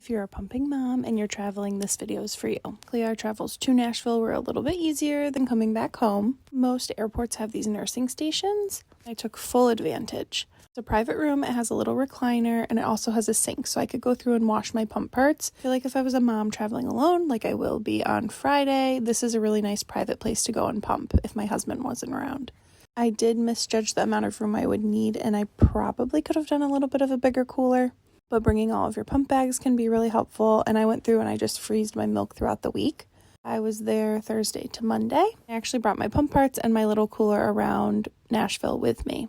If you're a pumping mom and you're traveling, this video is for you. Luckily, our travels to Nashville were a little bit easier than coming back home. Most airports have these nursing stations. I took full advantage. It's a private room, it has a little recliner, and it also has a sink, so I could go through and wash my pump parts. I feel like if I was a mom traveling alone, like I will be on Friday, this is a really nice private place to go and pump if my husband wasn't around. I did misjudge the amount of room I would need, and I probably could have done a little bit of a bigger cooler. But bringing all of your pump bags can be really helpful, and I went through and I just freezed my milk throughout the week. I was there Thursday to Monday. I actually brought my pump parts and my little cooler around Nashville with me.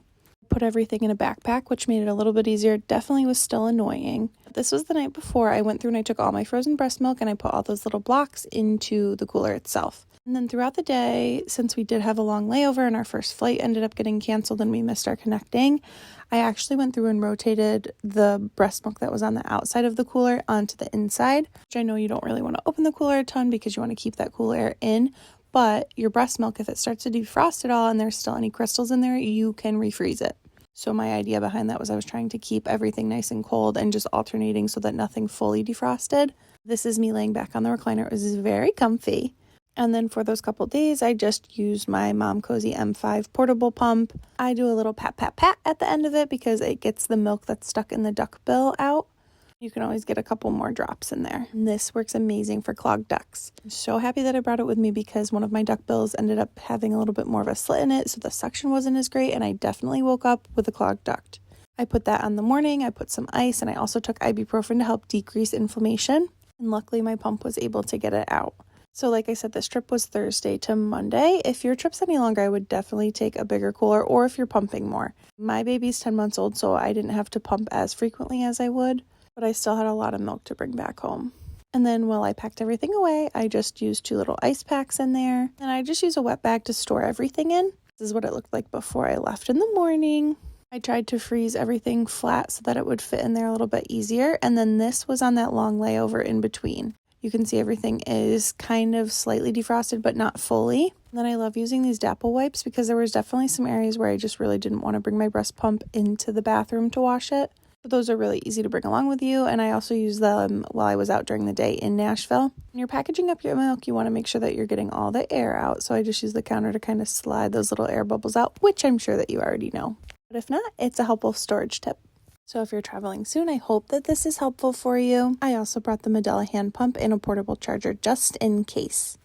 Put everything in a backpack, which made it a little bit easier. Definitely was still annoying. This was the night before I went through and I took all my frozen breast milk and I put all those little blocks into the cooler itself. And then throughout the day, since we did have a long layover and our first flight ended up getting canceled and we missed our connecting, I actually went through and rotated the breast milk that was on the outside of the cooler onto the inside, which I know you don't really want to open the cooler a ton because you want to keep that cool air in. But your breast milk, if it starts to defrost at all and there's still any crystals in there, you can refreeze it. So my idea behind that was I was trying to keep everything nice and cold and just alternating so that nothing fully defrosted. This is me laying back on the recliner. It was very comfy. And then for those couple days, I just used my Mom Cozy M5 portable pump. I do a little pat, pat, pat at the end of it because it gets the milk that's stuck in the duck bill out. You can always get a couple more drops in there. And this works amazing for clogged ducts. I'm so happy that I brought it with me because one of my duck bills ended up having a little bit more of a slit in it, so the suction wasn't as great, and I definitely woke up with a clogged duct. I put that on the morning, I put some ice, and I also took ibuprofen to help decrease inflammation. And luckily my pump was able to get it out. So like I said, this trip was Thursday to Monday. If your trip's any longer, I would definitely take a bigger cooler, or if you're pumping more. My baby's 10 months old, so I didn't have to pump as frequently as I would, but I still had a lot of milk to bring back home. And then while I packed everything away, I just used 2 little ice packs in there, and I just use a wet bag to store everything in. This is what it looked like before I left in the morning. I tried to freeze everything flat so that it would fit in there a little bit easier, and then this was on that long layover in between. You can see everything is kind of slightly defrosted, but not fully. And then I love using these Dapple wipes because there was definitely some areas where I just really didn't want to bring my breast pump into the bathroom to wash it. But those are really easy to bring along with you, and I also use them while I was out during the day in Nashville. When you're packaging up your milk, you want to make sure that you're getting all the air out, so I just use the counter to kind of slide those little air bubbles out, which I'm sure that you already know. But if not, it's a helpful storage tip. So if you're traveling soon, I hope that this is helpful for you. I also brought the Medela hand pump and a portable charger just in case.